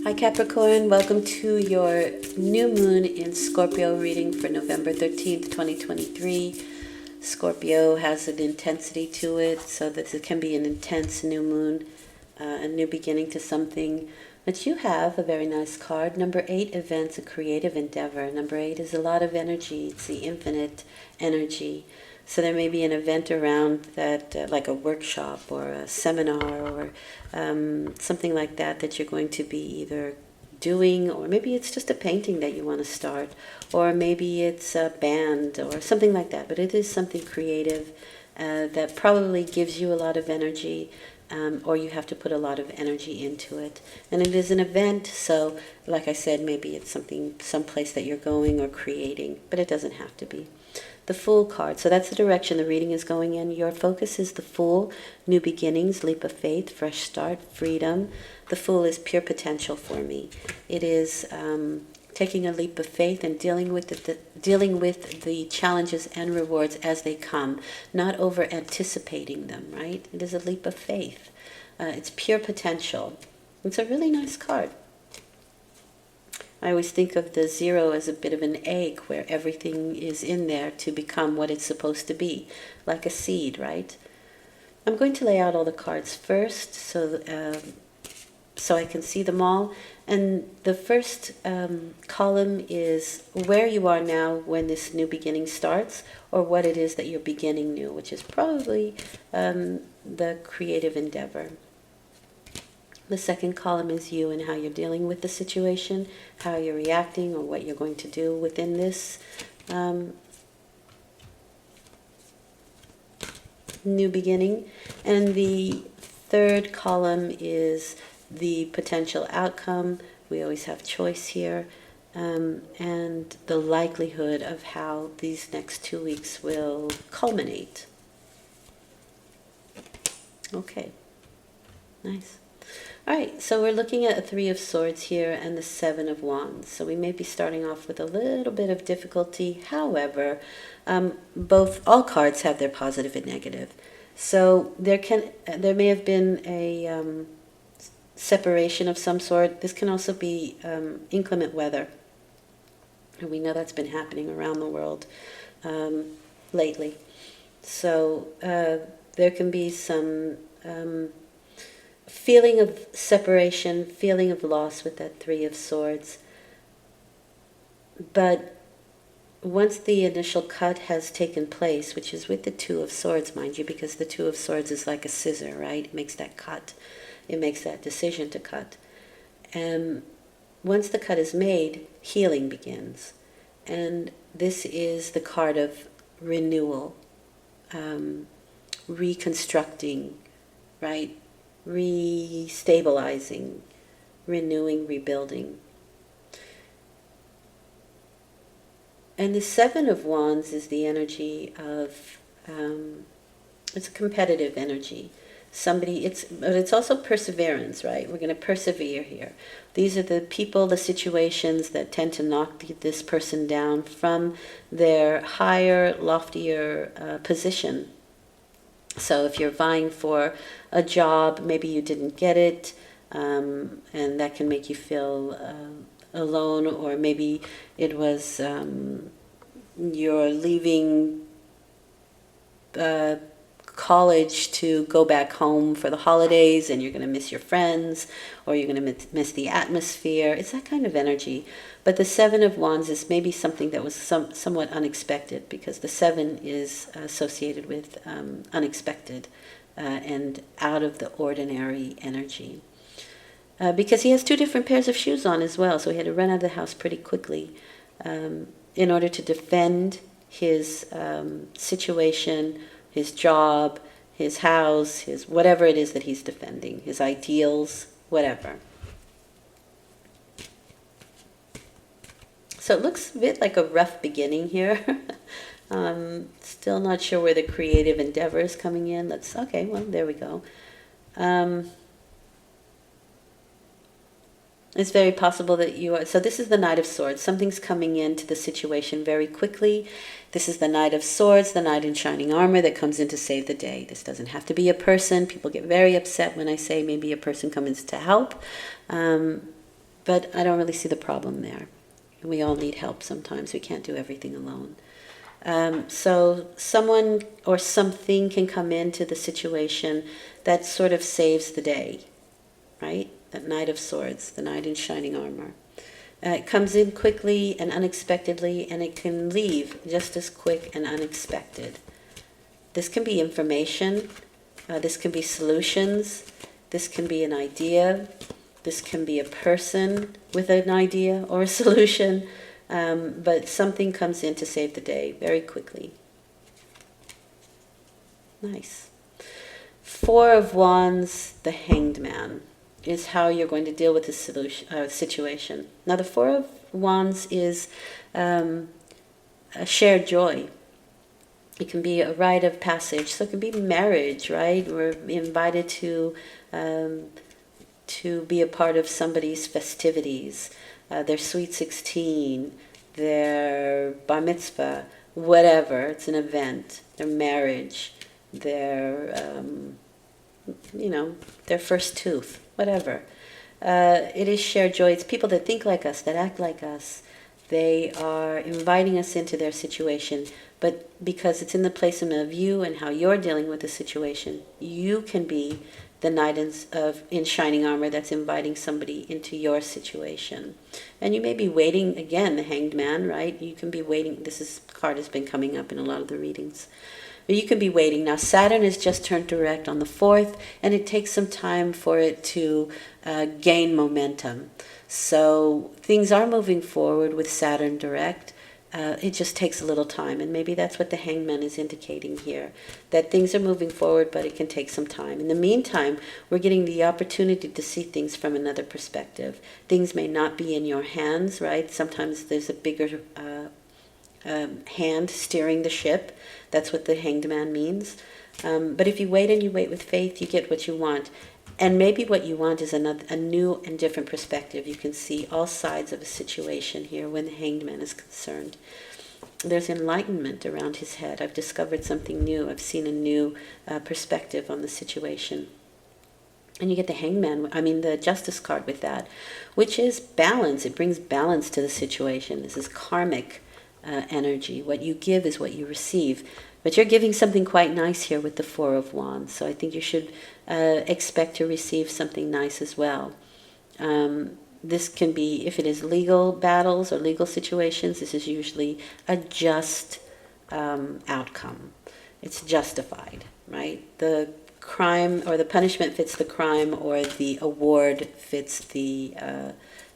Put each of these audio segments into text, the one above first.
Hi Capricorn, welcome to your new moon in Scorpio reading for November 13th, 2023. Scorpio has an intensity to it, so that it can be an intense new moon, a new beginning to something. But you have a very nice card. Number 8, events, a creative endeavor. Number 8 is a lot of energy. It's the infinite energy. So there may be an event around that, like a workshop or a seminar or something like that, that you're going to be either doing, or maybe it's just a painting that you want to start, or maybe it's a band or something like that. But it is something creative that probably gives you a lot of energy, or you have to put a lot of energy into it. And it is an event, so like I said, maybe it's something, someplace that you're going or creating, but it doesn't have to be. The Fool card. So that's the direction the reading is going in. Your focus is the Fool, new beginnings, leap of faith, fresh start, freedom. The Fool is pure potential for me. It is taking a leap of faith and dealing with the challenges and rewards as they come, not over anticipating them, right? It is a leap of faith. It's pure potential. It's a really nice card. I always think of the 0 as a bit of an egg where everything is in there to become what it's supposed to be, like a seed, right? I'm going to lay out all the cards first so I can see them all. And the first column is where you are now when this new beginning starts, or what it is that you're beginning new, which is probably the creative endeavor. The second column is you and how you're dealing with the situation, how you're reacting, or what you're going to do within this new beginning. And the third column is the potential outcome. We always have choice here. And the likelihood of how these next 2 weeks will culminate. Okay, nice. All right, so we're looking at a 3 of Swords here and the 7 of Wands. So we may be starting off with a little bit of difficulty. However, all cards have their positive and negative. So there may have been a separation of some sort. This can also be inclement weather. And we know that's been happening around the world lately. So there can be some feeling of separation, feeling of loss with that 3 of Swords. But once the initial cut has taken place, which is with the 2 of Swords, mind you, because the 2 of Swords is like a scissor, right? It makes that cut. It makes that decision to cut. And once the cut is made, healing begins. And this is the card of renewal, reconstructing, right? Restabilizing, renewing, rebuilding. And the 7 of Wands is the energy of, it's a competitive energy. But it's also perseverance, right? We're going to persevere here. These are the people, the situations that tend to knock this person down from their higher, loftier position. So if you're vying for a job, maybe you didn't get it, and that can make you feel alone, or maybe it was you're leaving college to go back home for the holidays and you're going to miss your friends, or you're going to miss the atmosphere. It's that kind of energy. But the 7 of Wands is maybe something that was somewhat unexpected, because the 7 is associated with unexpected and out of the ordinary energy. Because he has 2 different pairs of shoes on as well, so he had to run out of the house pretty quickly in order to defend his situation, his job, his house, his whatever it is that he's defending, his ideals, whatever. So it looks a bit like a rough beginning here. Still not sure where the creative endeavor is coming in. Okay, well, there we go. It's very possible that you are... So this is the Knight of Swords. Something's coming into the situation very quickly. This is the Knight of Swords, the Knight in shining armor that comes in to save the day. This doesn't have to be a person. People get very upset when I say maybe a person comes to help. But I don't really see the problem there. We all need help sometimes. We can't do everything alone. So someone or something can come into the situation that sort of saves the day, right? That Knight of Swords, the knight in shining armor. It comes in quickly and unexpectedly, and it can leave just as quick and unexpected. This can be information, this can be solutions, this can be an idea, this can be a person with an idea or a solution, but something comes in to save the day very quickly. Nice. Four of Wands, the Hanged Man, is how you're going to deal with the situation. Now, the Four of Wands is a shared joy. It can be a rite of passage, so it can be marriage, right? We're invited to be a part of somebody's festivities, their sweet 16, their bar mitzvah, whatever. It's an event. Their marriage, their their first tooth, whatever. It is shared joy. It's people that think like us, that act like us. They are inviting us into their situation, but because it's in the place of you and how you're dealing with the situation, you can be the knight in shining armor that's inviting somebody into your situation. And you may be waiting, again, the Hanged Man, right? You can be waiting. This card has been coming up in a lot of the readings. You can be waiting. Now, Saturn has just turned direct on the 4th, and it takes some time for it to gain momentum. So things are moving forward with Saturn direct. It just takes a little time, and maybe that's what the Hangman is indicating here, that things are moving forward, but it can take some time. In the meantime, we're getting the opportunity to see things from another perspective. Things may not be in your hands, right? Sometimes there's a bigger hand steering the ship. That's what the Hanged Man means. But if you wait and you wait with faith, you get what you want. And maybe what you want is a new and different perspective. You can see all sides of a situation here when the Hanged Man is concerned. There's enlightenment around his head. I've discovered something new. I've seen a new perspective on the situation. And you get the the Justice card with that, which is balance. It brings balance to the situation. This is karmic energy. What you give is what you receive. But you're giving something quite nice here with the Four of Wands. So I think you should expect to receive something nice as well. This can be, if it is legal battles or legal situations, this is usually a just outcome. It's justified, right? The crime or the punishment fits the crime, or the award fits the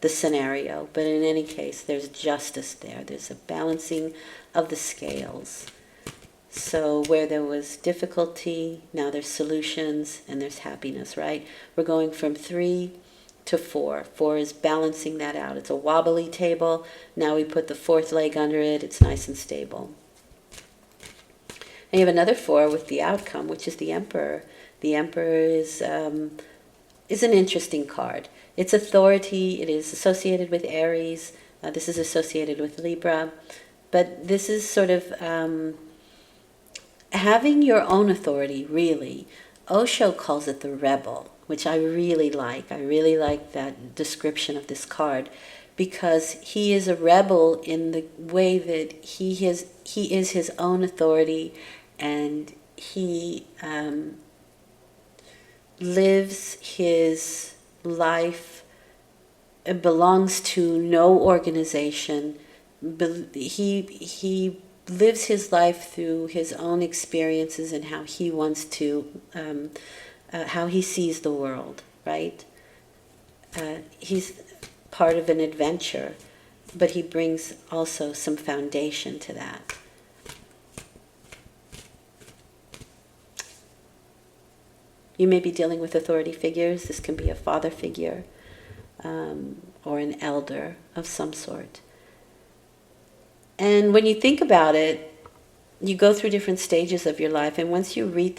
scenario. But in any case, there's justice there. There's a balancing of the scales. So where there was difficulty, now there's solutions and there's happiness, right? We're going from 3 to 4. 4 is balancing that out. It's a wobbly table. Now we put the 4th leg under it. It's nice and stable. And you have another 4 with the outcome, which is the Emperor. The Emperor is an interesting card. It's authority. It is associated with Aries. This is associated with Libra. But this is sort of having your own authority, really. Osho calls it the rebel, which I really like. I really like that description of this card, because he is a rebel in the way that he is his own authority, and he lives his life, belongs to no organization. He lives his life through his own experiences and how he wants to, how he sees the world, right? He's part of an adventure, but he brings also some foundation to that. You may be dealing with authority figures. This can be a father figure or an elder of some sort. And when you think about it, you go through different stages of your life, and once you reach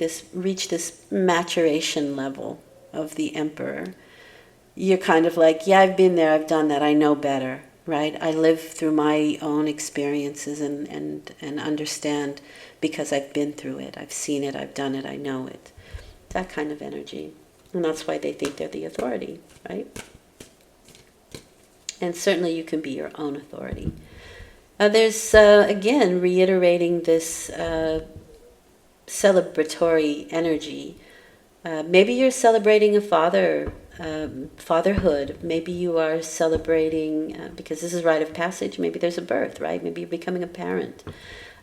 this maturation level of the Emperor, you're kind of like, yeah, I've been there, I've done that, I know better, right? I live through my own experiences and understand because I've been through it, I've seen it, I've done it, I know it. That kind of energy. And that's why they think they're the authority, right? And certainly you can be your own authority. There's, again, reiterating this celebratory energy. Maybe you're celebrating a fatherhood. Maybe you are celebrating, because this is rite of passage, maybe there's a birth, right? Maybe you're becoming a parent.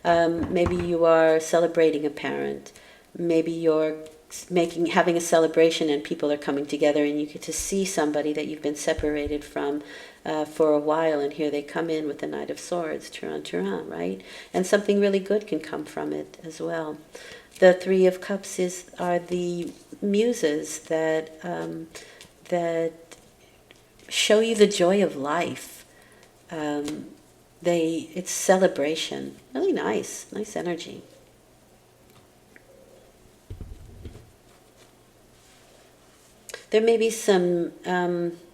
Maybe you are celebrating a parent. Maybe you're having a celebration and people are coming together and you get to see somebody that you've been separated from for a while, and here they come in with the Knight of Swords, Turan Turan, right? And something really good can come from it as well. The Three of Cups are the muses that show you the joy of life. It's celebration. Really nice energy. There may be some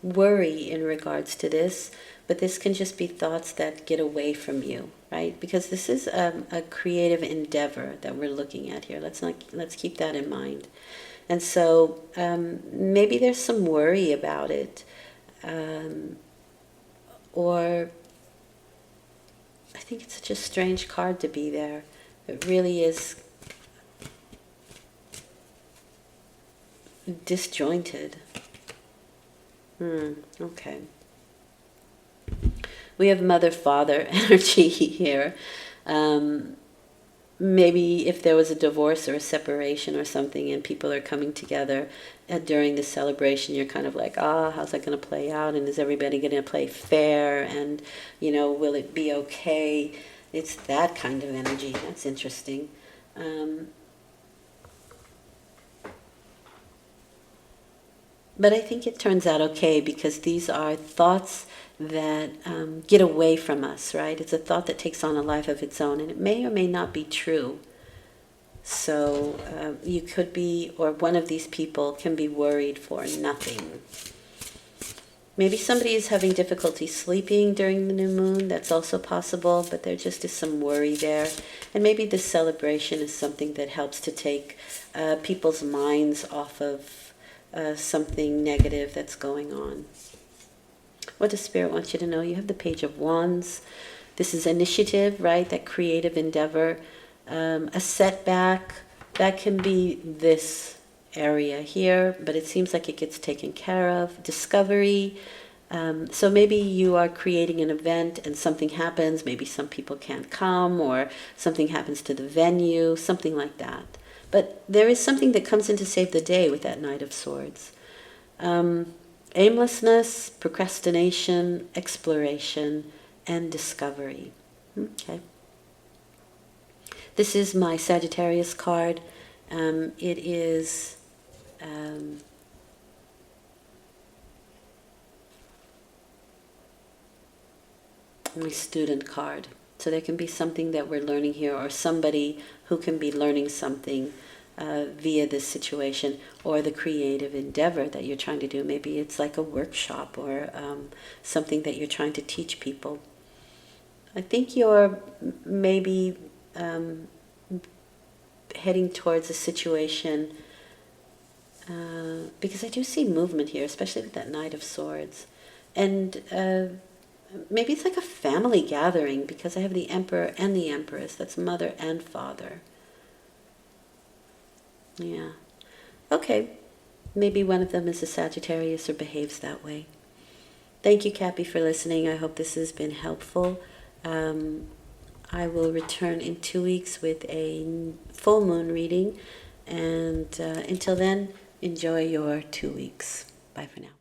worry in regards to this, but this can just be thoughts that get away from you, right? Because this is a creative endeavor that we're looking at here. Let's keep that in mind. And so maybe there's some worry about it, or I think it's such a strange card to be there. It really is disjointed. Okay. We have mother-father energy here. Maybe if there was a divorce or a separation or something and people are coming together during the celebration, you're kind of like, how's that going to play out? And is everybody going to play fair? And, will it be okay? It's that kind of energy. That's interesting. But I think it turns out okay, because these are thoughts that get away from us, right? It's a thought that takes on a life of its own, and it may or may not be true. So you could be, or one of these people can be worried for nothing. Maybe somebody is having difficulty sleeping during the new moon. That's also possible, but there just is some worry there. And maybe this celebration is something that helps to take people's minds off of something negative that's going on. What does Spirit want you to know? You have the Page of Wands. This is initiative, right? That creative endeavor. A setback, that can be this area here, but it seems like it gets taken care of. Discovery. So maybe you are creating an event and something happens. Maybe some people can't come, or something happens to the venue, something like that. But there is something that comes in to save the day with that Knight of Swords. Aimlessness, procrastination, exploration, and discovery. Okay. This is my Sagittarius card. It is my student card. So there can be something that we're learning here, or somebody who can be learning something via this situation, or the creative endeavor that you're trying to do. Maybe it's like a workshop, or something that you're trying to teach people. I think you're maybe heading towards a situation, because I do see movement here, especially with that Knight of Swords. And maybe it's like a family gathering, because I have the Emperor and the Empress. That's mother and father. Yeah. Okay. Maybe one of them is a Sagittarius or behaves that way. Thank you, Cappy, for listening. I hope this has been helpful. I will return in 2 weeks with a full moon reading. And until then, enjoy your 2 weeks. Bye for now.